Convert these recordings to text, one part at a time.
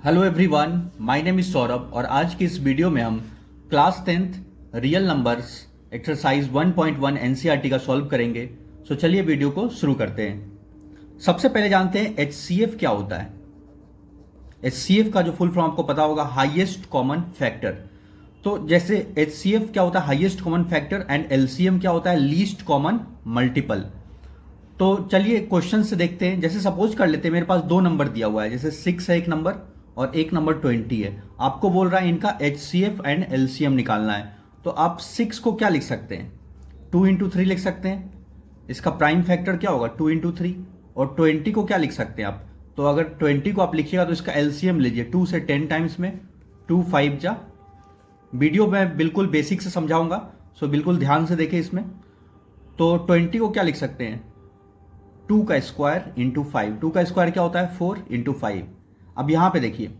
Hello everyone, my name is Saurabh और आज की इस वीडियो में हम class 10th real numbers exercise 1.1 NCERT का सॉल्व करेंगे। सो चलिए वीडियो को शुरू करते हैं। सबसे पहले जानते हैं एचसीएफ क्या होता है। एचसीएफ का जो फुल फॉर्म आपको पता होगा, हाईएस्ट कॉमन फैक्टर। तो जैसे एचसीएफ क्या होता है, highest common factor, and LCM क्या होता है, लीस्ट कॉमन मल्टीपल। तो चलिए क्वेश्चन से देखते हैं। जैसे सपोज कर लेते हैं मेरे पास दो नंबर दिया हुआ है, जैसे 6 है एक नंबर और एक नंबर 20 है। आपको बोल रहा है इनका एचसीएफ एंड एलसीएम निकालना है। तो आप 6 को क्या लिख सकते हैं, 2 इंटू 3 लिख सकते हैं। इसका प्राइम फैक्टर क्या होगा, 2 इंटू 3। और 20 को क्या लिख सकते हैं आप, तो अगर 20 को आप लिखिएगा तो इसका एलसीएम लीजिए 2 से 10 टाइम्स में, 2 5 जा। वीडियो में बिल्कुल बेसिक से समझाऊंगा, सो बिल्कुल ध्यान से देखें इसमें। तो 20 को क्या लिख सकते हैं, 2 का स्क्वायर इंटू 5। 2 का स्क्वायर क्या होता है, 4 इंटू 5। अब यहां पे देखिए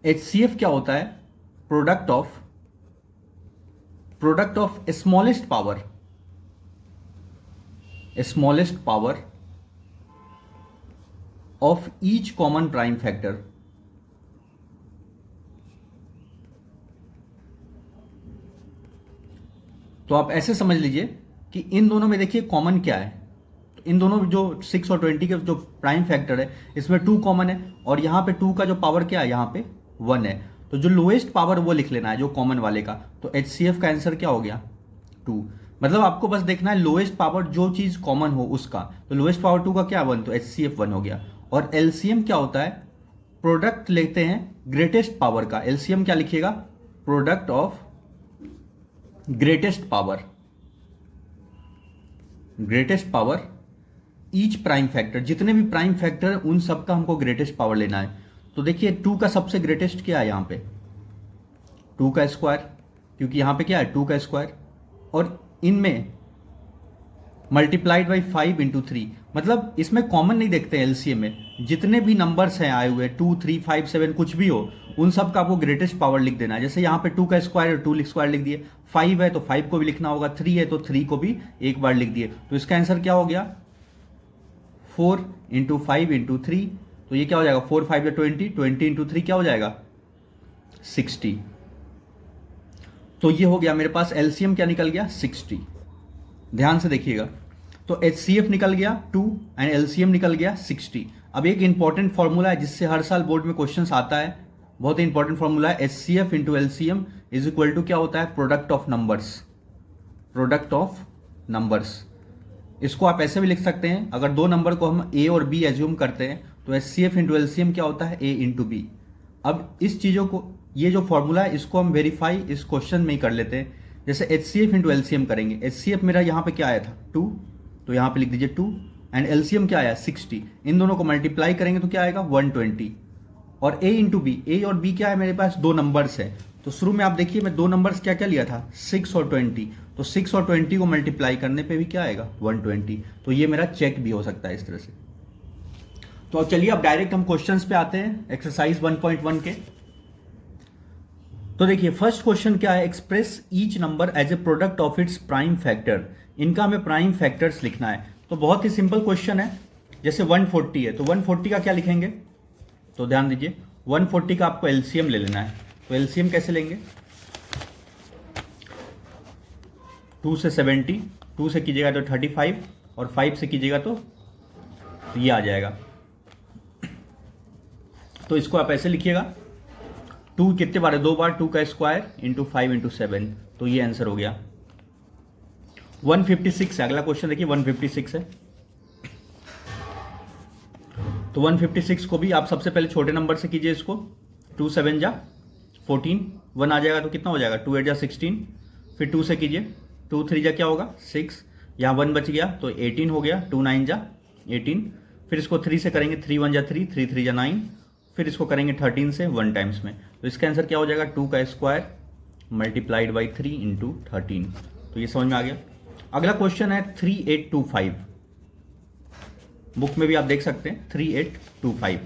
एचसीएफ क्या होता है, product of smallest power of each common prime factor. तो आप ऐसे समझ लीजिए कि इन दोनों में देखिए कॉमन क्या है। इन दोनों जो 6 और 20 के जो प्राइम फैक्टर है, इसमें 2 कॉमन है और यहाँ पे 2 का जो पावर क्या है, यहाँ पे 1 है। तो जो लोएस्ट पावर वो लिख लेना है, जो कॉमन वाले का। तो एचसीएफ का आंसर क्या हो गया, 2। मतलब आपको बस देखना है लोएस्ट पावर, जो चीज कॉमन हो उसका। तो लोएस्ट पावर 2 का क्या 1, तो एचसीएफ 1 हो गया। और एलसीएम क्या होता है, प्रोडक्ट लेते हैं ग्रेटेस्ट पावर का। एलसीएम क्या लिखिएगा, product of greatest power each prime factor. जितने भी प्राइम फैक्टर हैं उन सबका हमको ग्रेटेस्ट पावर लेना है। तो देखिए 2 का सबसे ग्रेटेस्ट क्या है, यहाँ पे 2 का स्क्वायर, क्योंकि यहाँ पे क्या है 2 का स्क्वायर। और इनमें मल्टीप्लाइड बाई 5 इंटू 3। मतलब इसमें कॉमन नहीं देखते हैं एलसीएम में, जितने भी नंबर्स हैं आए हुए 2 3 5 7 कुछ भी हो, उन सब का आपको ग्रेटेस्ट पावर लिख देना है। जैसे यहाँ पे 2 का स्क्वायर है, 2 स्क्वायर लिख दिए। 5 है तो 5 को भी लिखना होगा, 3 है तो 3 को भी एक बार लिख दिए। तो इसका आंसर क्या हो गया, 4 इंटू 5 इंटू 3। तो ये क्या हो जाएगा, 4 5 20, 20 इंटू 3 क्या हो जाएगा, 60। तो ये हो गया मेरे पास एलसीएम क्या निकल गया, 60। ध्यान से देखिएगा। तो एचसीएफ निकल गया 2 एंड एलसीएम निकल गया 60। अब एक इंपॉर्टेंट फॉर्मूला है जिससे हर साल बोर्ड में क्वेश्चंस आता है, बहुत ही इंपॉर्टेंट फॉर्मूला है। HCF into LCM is equal to क्या होता है, प्रोडक्ट ऑफ नंबर्स। इसको आप ऐसे भी लिख सकते हैं, अगर दो नंबर को हम ए और बी एज्यूम करते हैं तो एचसीएफ इंटू एलसीएम क्या होता है, ए इंटू बी। अब इस चीज़ों को, ये जो फॉर्मूला है इसको हम वेरीफाई इस क्वेश्चन में ही कर लेते हैं। जैसे एचसीएफ इंटू एलसीएम करेंगे, एचसीएफ मेरा यहाँ पे क्या आया था 2, तो यहाँ पे लिख दीजिए 2 एंड एलसीएम क्या आया 60। इन दोनों को मल्टीप्लाई करेंगे तो क्या आएगा 120। और ए इंटू बी, ए और बी क्या है, मेरे पास दो नंबर्स है। तो शुरू में आप देखिए मैं दो नंबर्स क्या क्या लिया था, 6 और 20। तो 6 और 20 को मल्टीप्लाई करने पे भी क्या आएगा 120। तो ये मेरा चेक भी हो सकता है इस तरह से। तो अब चलिए अब डायरेक्ट हम क्वेश्चंस पे आते हैं एक्सरसाइज 1.1 के। तो देखिए फर्स्ट क्वेश्चन क्या है, express each number as a product of its prime factor. इनका हमें प्राइम फैक्टर्स लिखना है। तो बहुत ही सिंपल क्वेश्चन है। जैसे 140 है तो 140 का क्या लिखेंगे, तो ध्यान दीजिए 140 का आपको एलसीएम ले लेना है। तो एलसीएम कैसे लेंगे, 2 से 70, 2 से कीजिएगा तो 35 और 5 से कीजिएगा तो ये आ जाएगा। तो इसको आप ऐसे लिखिएगा, 2 कितने बार है, 2 बार, 2 का स्क्वायर इंटू 5 इंटू 7। तो ये आंसर हो गया। 156 है अगला क्वेश्चन, देखिए 156 है। तो 156 को भी आप सबसे पहले छोटे नंबर से कीजिए इसको, 2 7 जा 14, 1 आ जाएगा तो कितना हो जाएगा, 2 8 जा 16। फिर 2 से कीजिए, 2 3 जा क्या होगा 6, यहाँ 1 बच गया तो 18 हो गया, 2 9 जा 18। फिर इसको 3 से करेंगे, 3 1 जा 3, 3 3 जा 9। फिर इसको करेंगे 13 से 1 टाइम्स में। तो इसका आंसर क्या हो जाएगा, 2 का स्क्वायर मल्टीप्लाइड बाई 3 इंटू 13। तो ये समझ में आ गया। अगला क्वेश्चन है 3825। बुक में भी आप देख सकते हैं 3825।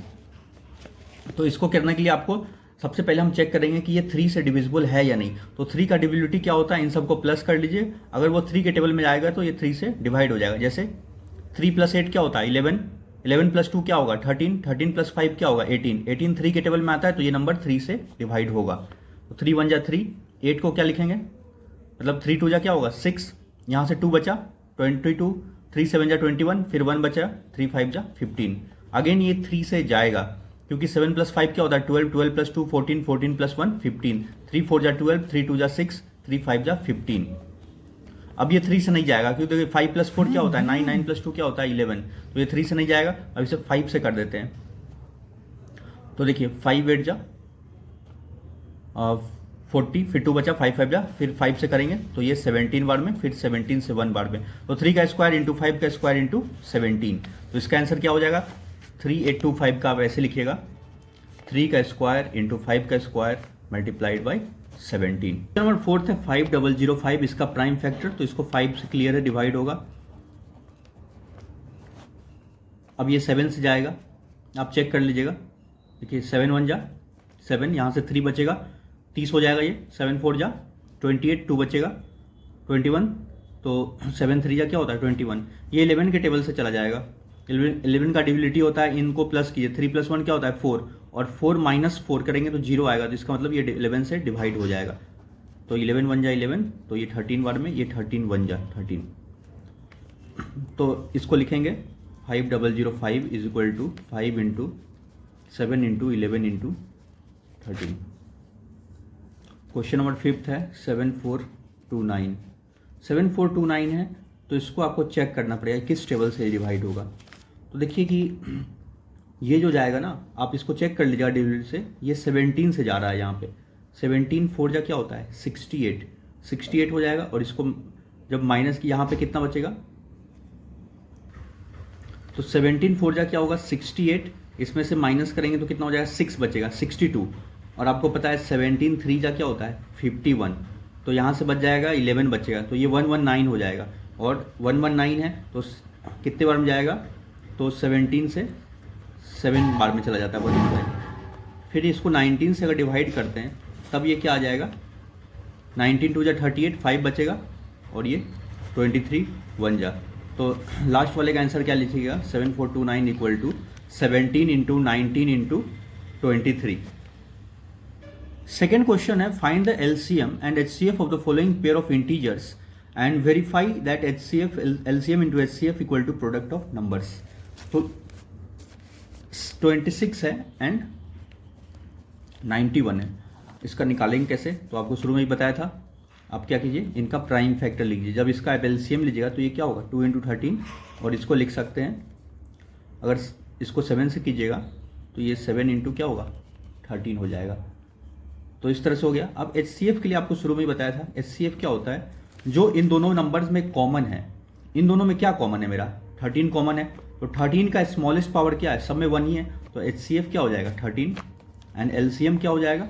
तो इसको करने के लिए आपको सबसे पहले हम चेक करेंगे कि ये 3 से डिविजिबल है या नहीं। तो 3 का डिविजिबिलिटी क्या होता है, इन सबको प्लस कर लीजिए। अगर वो 3 के टेबल में जाएगा तो ये 3 से डिवाइड हो जाएगा। जैसे 3 + 8 क्या होता है 11, 11 प्लस 2 क्या होगा 13, 13 प्लस 5 क्या होगा 18, 18 3 के टेबल में आता है तो ये नंबर 3 से डिवाइड होगा। तो 3 1 जा 3, 8 को क्या लिखेंगे, मतलब 3 2 जा क्या होगा 6, यहाँ से 2 बचा 22, 3 7 जा 21, फिर 1 बचा 3 5 जा 15। अगेन ये 3 से जाएगा क्योंकि 7 प्लस 5 क्या होता है 12, 12 प्लस 2 14, 14 प्लस 1 15, 3 4 जा 12, 3 2 जा 6, 3 5 जा 15। अब ये 3 से नहीं जाएगा क्योंकि देखिए 5 प्लस 4 क्या होता है 9, 9 प्लस 2 क्या होता है 11, तो ये 3 से नहीं जाएगा। अब इसे 5 से कर देते हैं। तो देखिए 5 8 जा 40, फिर 2 बचा 5 5 जा, फिर 5 से करेंगे तो ये 17 बार में, फिर 17 से 1 बार में, तो 3 का स्क्वायर इंटू 5 का स्क्वायर इंटू 17। तो इसका आंसर क्या हो जाएगा 3825 का आप ऐसे लिखिएगा 3 का स्क्वायर इंटू 5 का स्क्वायर मल्टीप्लाइड बाई 17। नंबर 4 है 5005, इसका प्राइम फैक्टर, तो इसको 5 से क्लियर है डिवाइड होगा। अब ये 7 से जाएगा, आप चेक कर लीजिएगा। देखिए 7 1 जा 7, यहाँ से 3 बचेगा 30 हो जाएगा ये, 7 4 जा 28, 2 बचेगा 21, तो 7 3 जा क्या होता है 21। ये 11 के टेबल से चला जाएगा। 11 का डिविलिटी होता है, इनको प्लस कीजिए, 3 प्लस 1 क्या होता है 4, और 4 माइनस 4 करेंगे तो 0 आएगा, तो इसका मतलब ये 11 से डिवाइड हो जाएगा। तो 11 1 जा 11, तो ये 13 बार में, ये 13 1 जा 13। तो इसको लिखेंगे 5005 is equal to 5 into 7 into 11 into 13। Question number 5 है 7429। 7429 है तो इसको आपको चेक करना पड़ेगा किस टेबल से डिवाइड होगा। तो देखिए कि ये जो जाएगा ना, आप इसको चेक कर लीजिएगा डिविडेंड से, ये 17 से जा रहा है यहाँ पे। 17 4 जा क्या होता है 68, 68 हो जाएगा, और इसको जब माइनस की यहाँ पे कितना बचेगा, तो 17 4 जा क्या होगा 68, इसमें से माइनस करेंगे तो कितना हो जाएगा 6 बचेगा 62, और आपको पता है 17 3 जा क्या होता है 51, तो यहाँ से बच जाएगा 11 बचेगा, तो ये 119 हो जाएगा, और 119 है तो कितने बार में जाएगा, तो 17 से 7 बार में चला जाता है 119। फिर इसको 19 से अगर डिवाइड करते हैं तब ये क्या आ जाएगा 19 2 जा 38, 5 बचेगा, और ये 23 1 जा। तो लास्ट वाले का आंसर क्या लिखिएगा 7429 equal to 17 into 19 into 23। Second question है find the LCM and HCF of the following pair of integers and verify that HCF LCM into HCF equal to product of numbers. तो 26 है and 91 है, इसका निकालेंगे कैसे, तो आपको शुरू में ही बताया था। आप क्या कीजिए इनका प्राइम फैक्टर लीजिए, जब इसका आप एलसीएम लीजिएगा तो ये क्या होगा 2 इंटू 13, और इसको लिख सकते हैं, अगर इसको 7 से कीजिएगा तो ये 7 इंटू क्या होगा 13 हो जाएगा। तो इस तरह से हो गया। अब एचसीएफ के लिए आपको शुरू में ही बताया था, एचसीएफ क्या होता है, जो इन दोनों नंबर्स में कॉमन है। इन दोनों में क्या कॉमन है, मेरा 13 कॉमन है, तो 13 का स्मॉलेस्ट पावर क्या है, सब में 1 ही है, तो एचसीएफ क्या हो जाएगा 13, एंड एलसीएम क्या हो जाएगा,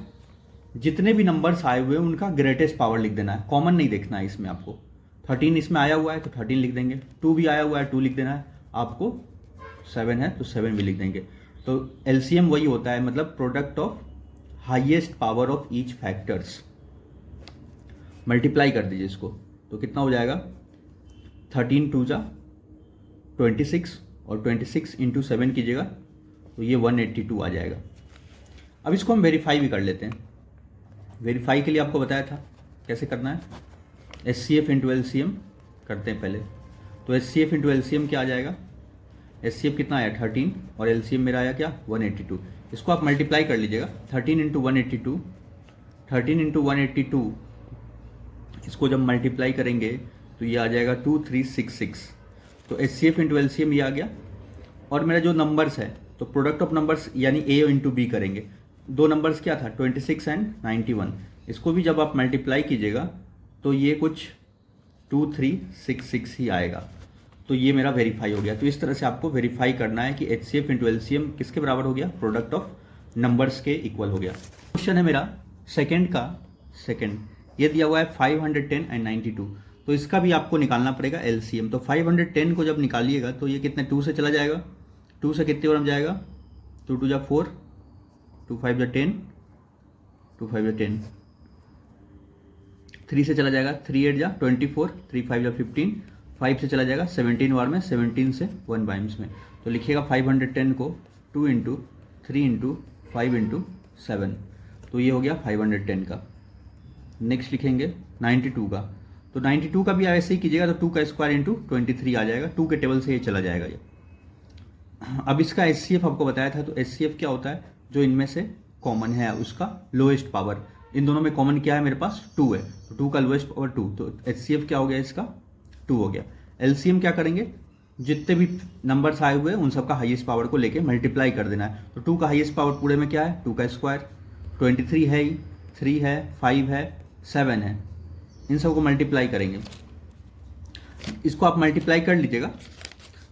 जितने भी नंबर्स आए हुए हैं उनका ग्रेटेस्ट पावर लिख देना है, कॉमन नहीं देखना है इसमें आपको। 13 इसमें आया हुआ है तो 13 लिख देंगे, 2 भी आया हुआ है 2 लिख देना है आपको, 7 है तो 7 भी लिख देंगे। तो एलसीएम वही होता है, मतलब product of highest power of each factors. Multiply कर दीजिए इसको, तो कितना हो जाएगा 13 2 जा 26, और 26 इंटू 7 कीजिएगा तो ये 182 आ जाएगा। अब इसको हम वेरीफाई भी कर लेते हैं। वेरीफाई के लिए आपको बताया था कैसे करना है, एचसीएफ इंटू एलसीएम करते हैं पहले। तो एचसीएफ इंटू एलसीएम क्या आ जाएगा, एचसीएफ कितना आया 13, और एलसीएम मेरा आया क्या 182। इसको आप मल्टीप्लाई कर लीजिएगा, 13 इंटू 182, 13 इंटू 182, इसको जब मल्टीप्लाई करेंगे तो ये आ जाएगा 2366। तो एचसीएफ इंटू एलसीएम ये आ गया, और मेरा जो नंबर्स है तो प्रोडक्ट ऑफ नंबर्स यानी ए इंटू बी करेंगे। दो नंबर्स क्या था 26 एंड 91, इसको भी जब आप मल्टीप्लाई कीजिएगा तो ये कुछ 2366 ही आएगा। तो ये मेरा वेरीफाई हो गया। तो इस तरह से आपको वेरीफाई करना है कि एचसीएफ इंटू एलसीएम किसके बराबर हो गया, प्रोडक्ट ऑफ नंबर्स के इक्वल हो गया। क्वेश्चन है मेरा सेकंड का, सेकंड ये दिया हुआ है 510 एंड 92, तो इसका भी आपको निकालना पड़ेगा एलसीएम। तो 510 को जब निकालिएगा तो ये कितने 2 से चला जाएगा, 2 से कितने बार जाएगा, 2 2 जा 4, 2 5 जा 10, 2 5 जा 10, 3 से चला जाएगा, 3 8 जा 24, 3 5 जा 15, 5 से चला जाएगा 17 बार में, 17 से 1 बाइम्स में। तो लिखिएगा 510 को 2 इंटू 3 इंटू 5 इंटू 7, तो ये हो गया 510 का। नेक्स्ट लिखेंगे 92 का, तो 92 का भी ऐसे ही कीजिएगा, तो 2 का स्क्वायर इंटू 23 आ जाएगा, 2 के टेबल से ये चला जाएगा ये। अब इसका HCF आपको बताया था, तो HCF क्या होता है, जो इनमें से कॉमन है उसका लोएस्ट पावर। इन दोनों में कॉमन क्या है, मेरे पास 2 है, तो 2 का लोएस्ट पावर 2, तो HCF क्या हो गया इसका, 2 हो गया। LCM क्या करेंगे, जितने भी नंबर्स आए हुए हैं उन सबका हाईएस्ट पावर को लेके मल्टीप्लाई कर देना है। तो 2 का हाईएस्ट पावर पूरे में क्या है, 2 का स्क्वायर, 23 है ही, 3 है, 5 है, 7 है, इन सबको मल्टीप्लाई करेंगे। इसको आप मल्टीप्लाई कर लीजिएगा।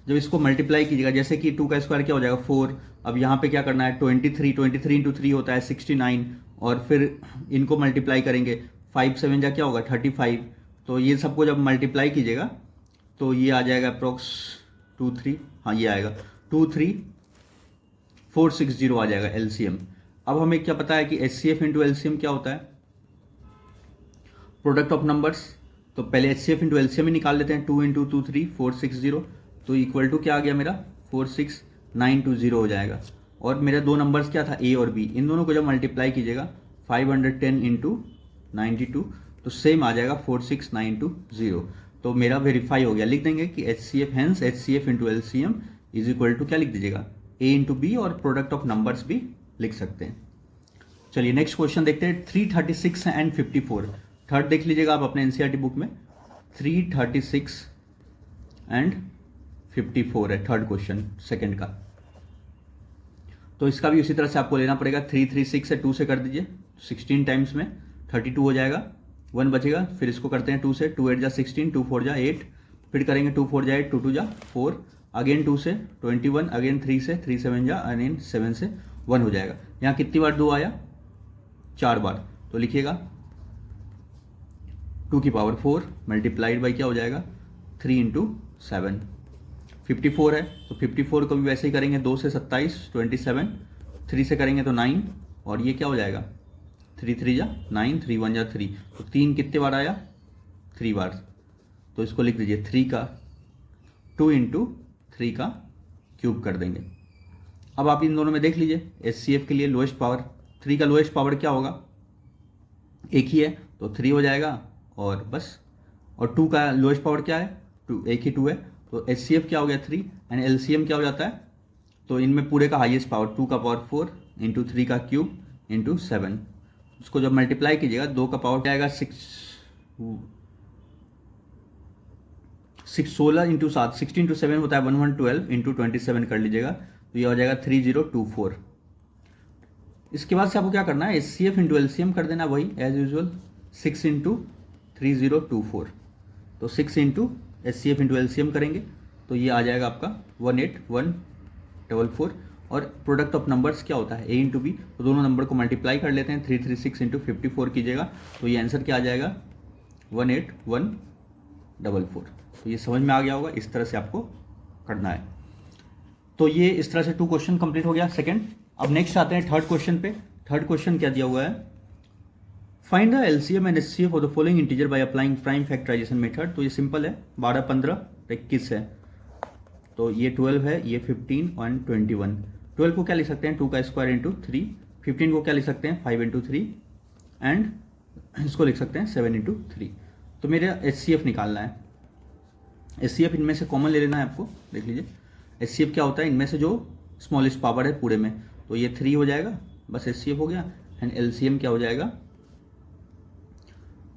जब इसको मल्टीप्लाई कीजिएगा, जैसे कि 2 का स्क्वायर क्या हो जाएगा 4, अब यहाँ पे क्या करना है 23 इंटू 3 होता है 69, और फिर इनको मल्टीप्लाई करेंगे, 5 7 जा क्या होगा 35, तो ये सबको जब मल्टीप्लाई कीजिएगा तो ये आ जाएगा अप्रोक्स 2 3, हाँ ये आएगा 23460 आ जाएगा LCM। अब हमें क्या पता है कि HCF इंटू LCM क्या होता है, प्रोडक्ट ऑफ नंबर्स। तो पहले HCF इंटू LCM ही निकाल लेते हैं, 2 इंटू 2 3 460, तो इक्वल टू क्या आ गया मेरा 46920 हो जाएगा। और मेरा दो नंबर्स क्या था, A और B, इन दोनों को जब मल्टीप्लाई कीजिएगा 510 इंटू 92, तो सेम आ जाएगा 46920, तो मेरा वेरीफाई हो गया। लिख देंगे कि HCF hence HCF into LCM is equal to क्या लिख दीजिएगा A इंटू B, और प्रोडक्ट ऑफ नंबर्स भी लिख सकते हैं। चलिए नेक्स्ट क्वेश्चन देखते हैं, 336 एंड 54। थर्ड देख लीजिएगा आप अपने NCERT बुक में, 336 एंड 54 है थर्ड क्वेश्चन सेकंड का। तो इसका भी उसी तरह से आपको लेना पड़ेगा, 336 है 2 से कर दीजिए, 16 टाइम्स में 32 हो जाएगा, 1 बचेगा, फिर इसको करते हैं 2 से, 2 8 जा 16, 2 4 जा 8, फिर करेंगे 2 4 जा 8, 2 2 जा 4, अगेन 2 से 21, अगेन 3 से, 3 7 जा, अगेन 7 से 1 हो जाएगा। यहाँ कितनी बार 2 आया, 4 बार, तो लिखिएगा 2 की पावर 4 मल्टीप्लाइड बाई क्या हो जाएगा 3 इंटू 7। 54 है, तो 54 को भी वैसे ही करेंगे, 2 से 27 27, 3 से करेंगे तो 9, और ये क्या हो जाएगा 3 3 जा 9, 3 1 जा 3, तो 3 कितने बार आया 3 बार, तो इसको लिख दीजिए 3 का 2 इंटू 3 का क्यूब कर देंगे। अब आप इन दोनों में देख लीजिए, HCF के लिए लोएस्ट पावर, 3 का लोएस्ट पावर क्या होगा, एक ही है तो 3 हो जाएगा, और बस। और 2 का लोएस्ट पावर क्या है 2, एक ही 2 है, तो HCF क्या हो गया 3, एंड LCM क्या हो जाता है, तो इनमें पूरे का हाईएस्ट पावर 2 का पावर 4 इंटू 3 का क्यूब इंटू 7, उसको जब मल्टीप्लाई कीजिएगा 2 का पावर आएगा 16 इंटू 7, 16 इंटू 7 होता है 1112 इंटू 27 कर लीजिएगा, तो ये हो जाएगा 3024। इसके बाद से आपको क्या करना है, HCF इंटू LCM कर देना, वही एज यूजुअल 6 इंटू 3024, तो 6 इंटू HCF इंटू LCM करेंगे तो ये आ जाएगा आपका 18144, और प्रोडक्ट ऑफ नंबर्स क्या होता है A इंटू B, तो दोनों नंबर को मल्टीप्लाई कर लेते हैं, 336 इंटू 54 कीजिएगा, तो ये आंसर क्या आ जाएगा 18144। तो ये समझ में आ गया होगा, इस तरह से आपको करना है। तो ये इस तरह से 2 क्वेश्चन कंप्लीट हो गया सेकंड। अब नेक्स्ट आते हैं थर्ड क्वेश्चन पे। थर्ड क्वेश्चन क्या दिया हुआ है, find the LCM and HCF of the following integer by applying prime factorization method. तो ये सिंपल है, 12 15 21 है, तो ये 12 है, ये 15 और 21। 12 को क्या लिख सकते हैं 2 का स्क्वायर इंटू 3, 15 को क्या लिख सकते हैं 5 इंटू 3, एंड इसको लिख सकते हैं 7 इंटू 3। तो मेरा HCF निकालना है। HCF इनमें से कॉमन ले लेना है आपको, देख लीजिए HCF क्या होता है, इनमें से जो स्मॉलेस्ट पावर है पूरे में, तो ये 3 हो जाएगा, बस HCF हो गया। एंड LCM क्या हो जाएगा,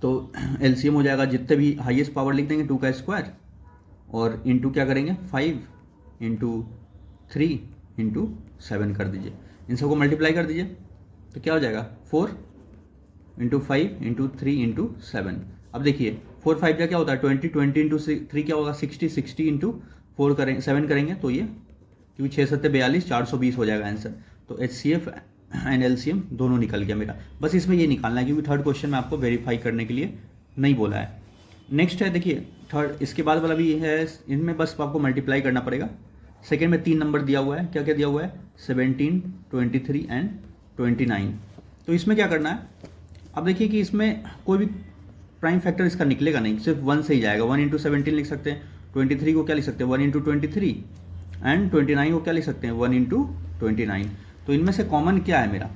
तो LCM हो जाएगा जितने भी हाईएस्ट पावर लिख देंगे 2 का स्क्वायर, और इंटू क्या करेंगे 5 इंटू 3 इंटू 7 कर दीजिए, इन सबको मल्टीप्लाई कर दीजिए, तो क्या हो जाएगा 4 इंटू 5 इंटू 3 इंटू 7। अब देखिए 4 5 का क्या होता है 20, 20 इंटू 3 क्या होगा 60, 60 इंटू 4 करेंगे 7 करेंगे, तो ये क्योंकि 6 7 42 420 हो जाएगा आंसर। तो HCF एंड LCM दोनों निकल गया मेरा, बस इसमें ये निकालना है, क्योंकि थर्ड क्वेश्चन में आपको वेरीफाई करने के लिए नहीं बोला है। नेक्स्ट है देखिए थर्ड, इसके बाद वाला भी है, इनमें बस आपको मल्टीप्लाई करना पड़ेगा। सेकेंड में 3 नंबर दिया हुआ है, क्या क्या दिया हुआ है 17 23 एंड 29। तो इसमें क्या करना है, अब देखिए कि इसमें कोई भी प्राइम फैक्टर इसका निकलेगा नहीं, सिर्फ 1 से ही जाएगा, 1 इंटू 17 लिख सकते हैं, 23 को क्या लिख सकते हैं 1 इंटू 23 एंड 29 को क्या लिख सकते हैं 1 इंटू 29। तो इनमें से कॉमन क्या है मेरा,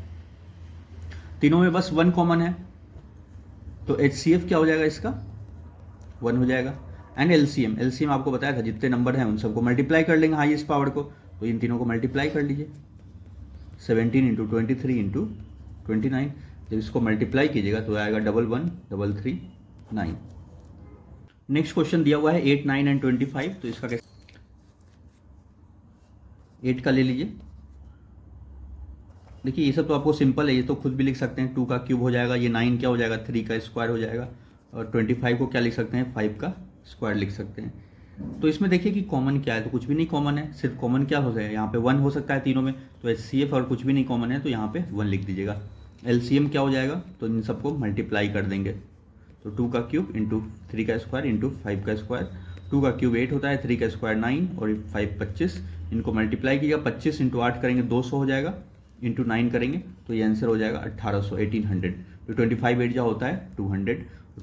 तीनों में बस 1 कॉमन है, तो HCF क्या हो जाएगा इसका 1 हो जाएगा। एंड LCM आपको बताया था जितने नंबर हैं उन सबको मल्टीप्लाई कर लेंगे हाईएस्ट पावर को, तो इन तीनों को मल्टीप्लाई कर लीजिए 17 इंटू 23 इंटू 29। जब इसको मल्टीप्लाई कीजिएगा तो आएगा 11339। नेक्स्ट क्वेश्चन दिया हुआ है 8, 9 एंड 25, तो इसका कैसे 8 का ले लीजिए। देखिए ये सब तो आपको सिंपल है, ये तो खुद भी लिख सकते हैं 2 का क्यूब हो जाएगा, ये 9 क्या हो जाएगा 3 का स्क्वायर हो जाएगा, और 25 को क्या लिख सकते हैं 5 का स्क्वायर लिख सकते हैं। तो इसमें देखिए कि कॉमन क्या है, तो कुछ भी नहीं कॉमन है, सिर्फ कॉमन क्या हो जाएगा यहाँ पे 1 हो सकता है तीनों में, तो HCF और कुछ भी नहीं कॉमन है तो यहाँ पे 1 लिख दीजिएगा। LCM क्या हो जाएगा, तो इन सबको मल्टीप्लाई कर देंगे, तो 2 का क्यूब इंटू 3 का स्क्वायर इंटू 5 का स्क्वायर, 2 का क्यूब 8 होता है, 3 का स्क्वायर 9 और 5 25, इनको मल्टीप्लाई कीजिएगा 25 इंटू 8 करेंगे 200 हो जाएगा, इंटू 9 करेंगे तो ये आंसर हो जाएगा 1800 1800। तो 25 8 जा होता है 200,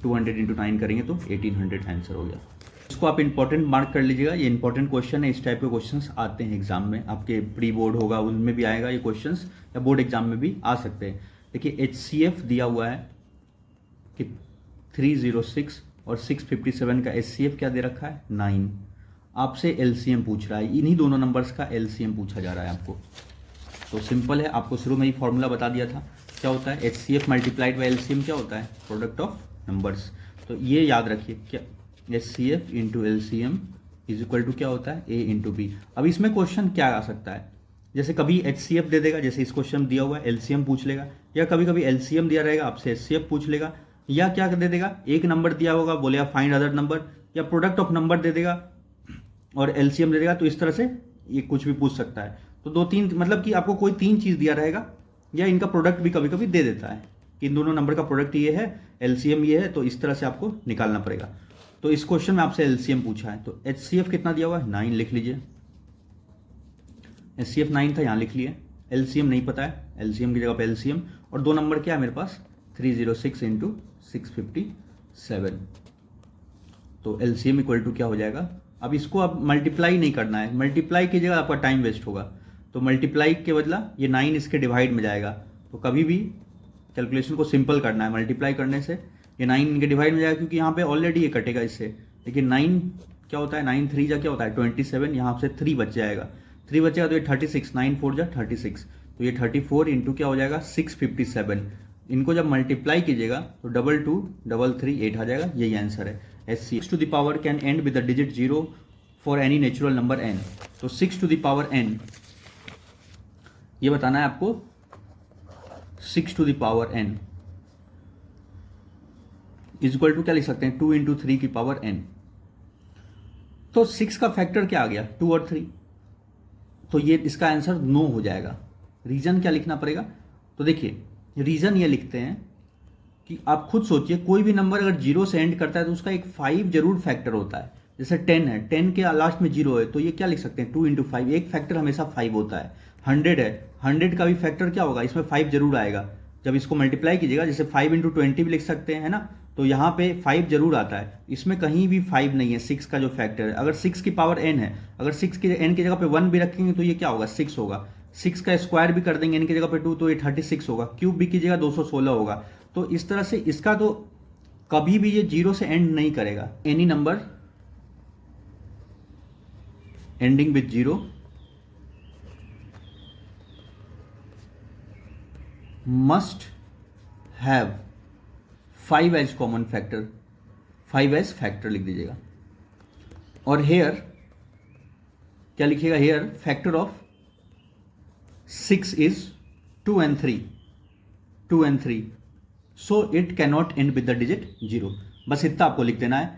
200 इंटू 9 करेंगे तो 1800 आंसर हो गया। इसको आप इंपॉर्टेंट मार्क कर लीजिएगा, ये इंपॉर्टेंट क्वेश्चन है, इस टाइप के क्वेश्चंस आते हैं एग्जाम में, आपके प्री बोर्ड होगा उनमें भी आएगा ये क्वेश्चंस, या बोर्ड एग्जाम में भी आ सकते हैं। देखिए HCF दिया हुआ है कि 306 और 657 का HCF क्या दे रखा है 9, आपसे LCM पूछ रहा है, इन्हीं दोनों नंबर्स का LCM पूछा जा रहा है आपको। तो सिंपल है, आपको शुरू में ही फॉर्मूला बता दिया था क्या होता है HCF मल्टीप्लाइड बाई LCM क्या होता है प्रोडक्ट ऑफ नंबर्स। तो ये याद रखिए क्या HCF into LCM is equal to क्या होता है A इंटू B। अब इसमें क्वेश्चन क्या आ सकता है, जैसे कभी HCF दे देगा, जैसे इस क्वेश्चन दिया हुआ है LCM पूछ लेगा, या कभी कभी LCM दिया रहेगा आपसे HCF पूछ लेगा, या क्या दे देगा एक नंबर दिया होगा बोलेगा फाइंड अदर नंबर, या प्रोडक्ट ऑफ नंबर दे देगा और LCM दे देगा। तो इस तरह से ये कुछ भी पूछ सकता है। तो 2-3 मतलब कि आपको कोई 3 चीज़ दिया रहेगा, या इनका प्रोडक्ट भी कभी कभी दे देता है कि इन दोनों नंबर का प्रोडक्ट ये है, LCM ये है, तो इस तरह से आपको निकालना पड़ेगा। तो इस क्वेश्चन में आपसे LCM पूछा है, तो HCF कितना दिया हुआ है 9 लिख लीजिए, HCF 9 था यहाँ लिख लिए, LCM नहीं पता है, LCM की जगह पे LCM, और 2 नंबर क्या है मेरे पास 306 इंटू 657, तो LCM इक्वल टू क्या हो जाएगा। अब इसको आप मल्टीप्लाई नहीं करना है, मल्टीप्लाई की जगह आपका टाइम वेस्ट होगा, तो मल्टीप्लाई के बदला ये 9 इसके डिवाइड में जाएगा। तो कभी भी कैलकुलेशन को सिंपल करना है, मल्टीप्लाई करने से ये 9 इनके डिवाइड में जाएगा, क्योंकि यहाँ पे ऑलरेडी ये कटेगा इससे। लेकिन 9 क्या होता है 9 3 जा क्या होता है 27, यहाँ से 3 बच जाएगा, 3 बचेगा तो ये 36, 9 4 जा 36, तो ये 34 इंटू क्या हो जाएगा 657। इनको जब मल्टीप्लाई कीजिएगा तो 22 33 8 आ जाएगा, यही आंसर है। HCF to the power can end with the digit 0 for any natural number n। तो 6 टू द पावर n ये बताना है आपको, 6 to the power n is equal to क्या लिख सकते हैं 2 इंटू 3 की पावर n। तो 6 का फैक्टर क्या आ गया 2 और 3, तो ये इसका आंसर 9 हो जाएगा। रीजन क्या लिखना पड़ेगा, तो देखिए रीजन ये लिखते हैं कि आप खुद सोचिए कोई भी नंबर अगर 0 से एंड करता है तो उसका एक 5 जरूर फैक्टर होता है। जैसे 10 है, 10 के लास्ट में 0 है, तो ये क्या लिख सकते हैं 2 इंटू 5, एक फैक्टर हमेशा 5 होता है। 100 है, 100 का भी फैक्टर क्या होगा, इसमें 5 जरूर आएगा। जब इसको मल्टीप्लाई कीजिएगा, जैसे 5 इंटू 20 भी लिख सकते हैं, है ना, तो यहाँ पे 5 जरूर आता है, इसमें कहीं भी 5 नहीं है। 6 का जो फैक्टर है, अगर 6 की पावर n है, अगर 6 की n की जगह पे 1 भी रखेंगे तो ये क्या होगा 6 होगा। 6 का स्क्वायर भी कर देंगे n की जगह पे 2, तो ये 36 होगा। क्यूब भी कीजिएगा 216 होगा। तो इस तरह से इसका तो कभी भी ये 0 से एंड नहीं करेगा। Any number ending with 0 must have 5 as common factor, 5 as factor लिख दीजिएगा। और हेयर क्या लिखिएगा, here factor of 6 is 2 and 3, 2 and 3, so it can not end with the digit 0। बस इतना आपको लिख देना है।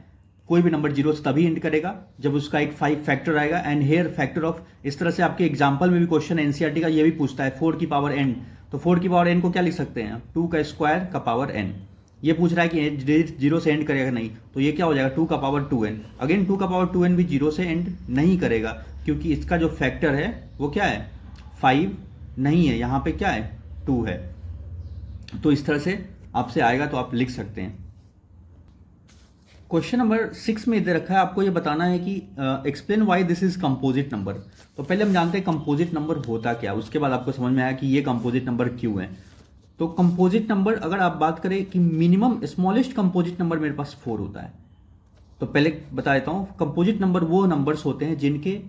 कोई भी नंबर 0 से तभी एंड करेगा जब उसका एक 5 फैक्टर आएगा। एंड हेयर फैक्टर ऑफ, इस तरह से आपके एग्जाम्पल में भी क्वेश्चन एनसीईआरटी का ये भी पूछता है 4 की पावर n, तो 4 की पावर n को क्या लिख सकते हैं 2 का स्क्वायर का पावर n। ये पूछ रहा है कि डिजिट 0 से एंड करेगा नहीं, तो ये क्या हो जाएगा 2 का पावर 2n। अगेन 2 का पावर 2n भी 0 से एंड नहीं करेगा, क्योंकि इसका जो फैक्टर है वो क्या है 5 नहीं है, यहाँ पे क्या है 2 है। तो इस तरह से आपसे आएगा तो आप लिख सकते हैं। क्वेश्चन नंबर 6 में दे रखा है, आपको ये बताना है कि explain why this is composite number. तो पहले हम जानते हैं कंपोजिट नंबर होता क्या, उसके बाद आपको समझ में आया कि ये कंपोजिट नंबर क्यों है। तो कंपोजिट नंबर अगर आप बात करें कि मिनिमम स्मॉलेस्ट कंपोजिट नंबर मेरे पास 4 होता है। तो पहले बता देता हूं, कंपोजिट नंबर वो नंबर्स होते हैं जिनके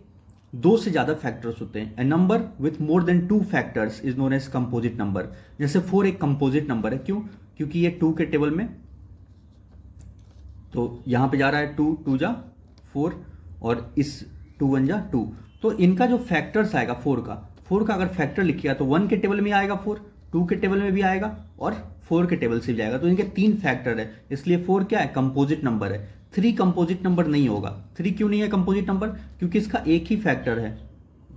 2 से ज्यादा फैक्टर्स होते हैं। A number with more than 2 factors is known as composite number. जैसे 4 एक कंपोजिट नंबर है, क्यों? क्योंकि ये 2 के टेबल में, तो यहां पे जा रहा है 2 2 जा 4 और इस 2 1 जा 2। तो इनका जो फैक्टर्स आएगा 4 का अगर फैक्टर लिखिएगा तो 1 के टेबल में आएगा 4, 2 के टेबल में भी आएगा और 4 के टेबल से भी जाएगा। तो इनके 3 फैक्टर है, इसलिए 4 क्या है? कंपोजिट नंबर है। 3 कंपोजिट नंबर नहीं होगा। 3 क्यों नहीं है कंपोजिट नंबर? क्योंकि इसका एक ही फैक्टर है,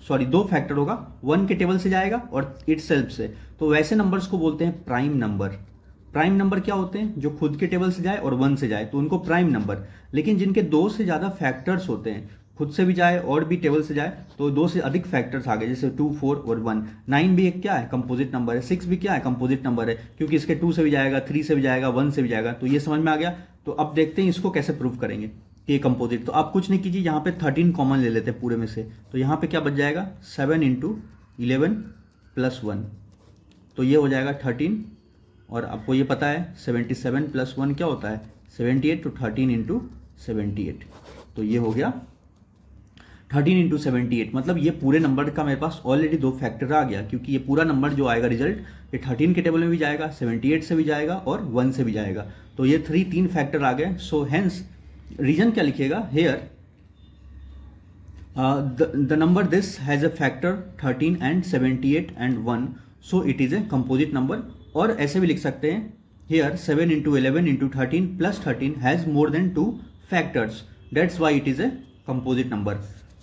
सॉरी 2 फैक्टर होगा, 1 के टेबल से जाएगा और इटसेल्फ से। तो वैसे नंबर्स को बोलते हैं प्राइम नंबर। प्राइम नंबर क्या होते हैं? जो खुद के टेबल से जाए और 1 से जाए, तो उनको प्राइम नंबर। लेकिन जिनके 2 से ज्यादा फैक्टर्स होते हैं, खुद से भी जाए और भी टेबल से जाए, तो 2 से अधिक फैक्टर्स आ गए, जैसे 2 4 और 1। 9 भी एक क्या है? कंपोजिट नंबर है। 6 भी क्या है? कंपोजिट नंबर है, क्योंकि इसके 2 से भी जाएगा, 3 से भी जाएगा, 1 से भी जाएगा। तो ये समझ में आ गया। तो अब देखते हैं इसको कैसे प्रूव करेंगे कि ये कंपोजिट। तो आप कुछ नहीं कीजिए, यहाँ पे 13 कॉमन ले लेते हैं पूरे में से। तो यहाँ पे क्या बच जाएगा? 7 इंटू 11 प्लस 1, तो ये हो जाएगा 13। और आपको ये पता है 77 प्लस 1 क्या होता है? 78। तो 13 इंटू 78, तो ये हो गया 13 इंटू 78। मतलब ये पूरे नंबर का मेरे पास ऑलरेडी 2 फैक्टर आ गया, क्योंकि ये पूरा नंबर जो आएगा रिजल्ट, ये 13 के टेबल में भी जाएगा, 78 से भी जाएगा और 1 से भी जाएगा। तो ये 3 फैक्टर आ गए। सो हेंस रीजन क्या लिखिएगा? Here the number this has a factor 13 and 78 and 1, so it is a composite number। और ऐसे भी लिख सकते हैं, here 7 into 11 into 13 plus 13 has more than 2 factors, that's why it is a composite number।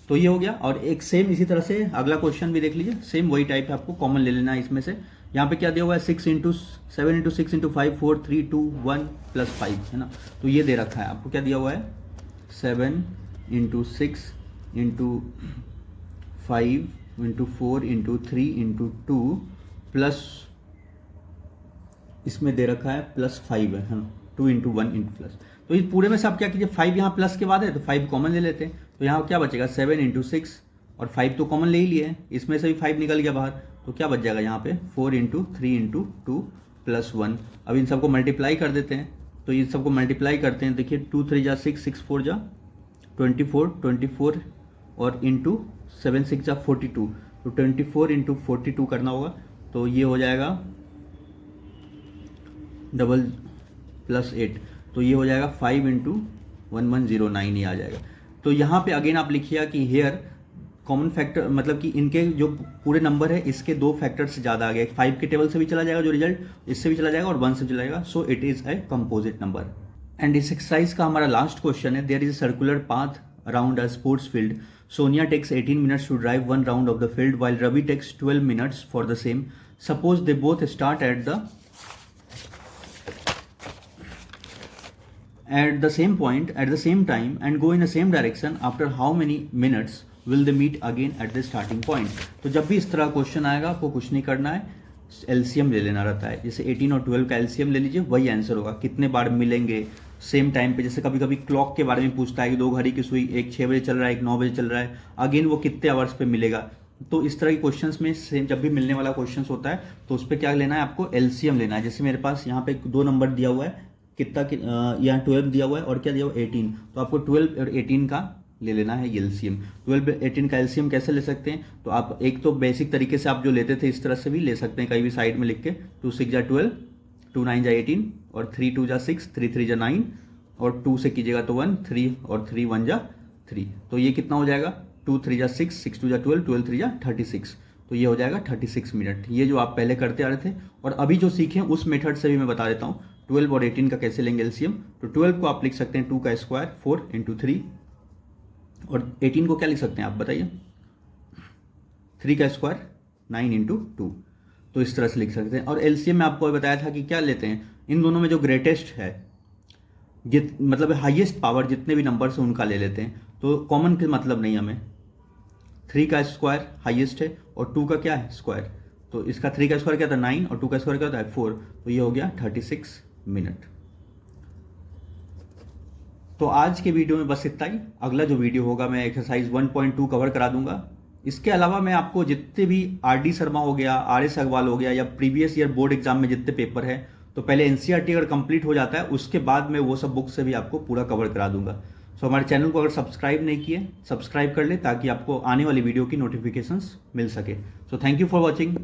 तो ये हो गया। और एक सेम इसी तरह से अगला क्वेश्चन भी देख लीजिए, सेम वही टाइप है, आपको कॉमन ले लेना है इसमें से। यहाँ पे क्या दिया हुआ है? 6 इंटू 7 इंटू 6 इंटू 5 4 3 2 1 प्लस 5 है ना। तो ये दे रखा है आपको, क्या दिया हुआ है? 7 into 6 into 5 into 4 into 3 into 2 plus, इसमें दे रखा है प्लस 5 है ना, 2 इंटू 1 इंटू प्लस। तो इस पूरे में से आप क्या कीजिए, 5 यहाँ प्लस के बाद है तो 5 कॉमन ले लेते हैं। तो यहाँ क्या बचेगा? 7 इंटू 6 और 5 तो कॉमन ले ही लिए हैं, इसमें से भी 5 निकल गया बाहर। तो क्या बच जाएगा यहाँ पे? 4 इंटू 3 इंटू 2 प्लस 1। अब इन सबको मल्टीप्लाई कर देते हैं। तो इन सबको मल्टीप्लाई करते हैं, देखिए 2 3 जा 6 6 4 जा 24 और इंटू 7 6 जा 42। तो 24 इंटू 42 करना होगा। तो ये हो जाएगा डबल प्लस 8, तो ये हो जाएगा 5 इंटू 1109 ही आ जाएगा। तो यहाँ पे अगेन आप लिखिएगा कि हेयर कॉमन फैक्टर, मतलब कि इनके जो पूरे नंबर है इसके 2 फैक्टर से ज़्यादा आ गया। 5 के टेबल से भी चला जाएगा जो रिजल्ट, इससे भी चला जाएगा और 1 से चला जाएगा। So it is a composite number. And इस एक्सरसाइज का हमारा लास्ट क्वेश्चन है, there is a circular path around a sports field. Sonia takes 18 minutes to drive one round of the field while Ravi takes 12 minutes for the same. Suppose they both start at the same point at the same time and go in the same direction. After how many minutes will they meet again at the starting point? तो जब भी इस तरह question आएगा आपको कुछ नहीं करना है, एलसीएम ले लेना रहता है। जैसे 18 और 12 का एलसीएम ले लीजिए, वही आंसर होगा। कितने बार मिलेंगे सेम टाइम पे? जैसे कभी कभी क्लॉक के बारे में पूछता है कि 2 घड़ी की सुई, एक 6 बजे चल रहा है, एक 9 बजे चल रहा है, अगेन वो कितने आवर्स पे मिलेगा। तो इस तरह के क्वेश्चंस में सेम जब भी मिलने वाला क्वेश्चंस होता है तो उस पर क्या लेना है? आपको एलसीएम लेना है। जैसे मेरे पास यहाँ पे 2 नंबर दिया हुआ है, कितना यहाँ 12 दिया हुआ है और क्या दिया हुआ है? 18। तो आपको 12 और 18 का ले लेना है एलसीएम। 12 18 का एलसीएम कैसे ले सकते हैं? तो आप एक तो बेसिक तरीके से आप जो लेते थे इस तरह से भी ले सकते हैं, कहीं भी साइड में लिख के 2 6 जा 12, 2 9 जा 18 और 3 2 जा 6, 3 3 जा 9 और 2 से कीजिएगा तो 1, 3 और 3 1 जा 3। तो ये कितना हो जाएगा? 2 3 जा 6, 6 2 जा 12, 12 3 जा 36। तो ये हो जाएगा 36 मिनट। ये जो आप पहले करते आ रहे थे और अभी जो सीखे उस मेथड से भी मैं बता देता हूँ 12 और 18 का कैसे लेंगे एलसीएम। तो 12 को आप लिख सकते हैं 2 का स्क्वायर 4 इंटू 3 और 18 को क्या लिख सकते हैं आप बताइए? 3 का स्क्वायर 9 इंटू 2। तो इस तरह से लिख सकते हैं। और एलसीएम में आपको बताया था कि क्या लेते हैं, इन दोनों में जो ग्रेटेस्ट है, मतलब हाईएस्ट पावर जितने भी नंबर हैं उनका ले लेते हैं। तो कॉमन के मतलब नहीं हमें, 3 का स्क्वायर हाईएस्ट है और 2 का क्या है? स्क्वायर। तो इसका 3 का स्क्वायर क्या था? 9 और 2 का स्क्वायर क्या होता है? 4। तो ये हो गया 36 मिनट। तो आज के वीडियो में बस इतना ही। अगला जो वीडियो होगा मैं एक्सरसाइज 1.2 कवर करा दूंगा। इसके अलावा मैं आपको जितने भी आर डी शर्मा हो गया, आर एस अग्रवाल हो गया, या प्रीवियस ईयर बोर्ड एग्जाम में जितने पेपर है, तो पहले एनसीईआरटी अगर कंप्लीट हो जाता है उसके बाद मैं वो सब बुक से भी आपको पूरा कवर करा दूंगा। सो हमारे चैनल को अगर सब्सक्राइब नहीं किए, सब्सक्राइब कर ले ताकि आपको आने वाली वीडियो की नोटिफिकेशंस मिल सके। So thank you for watching.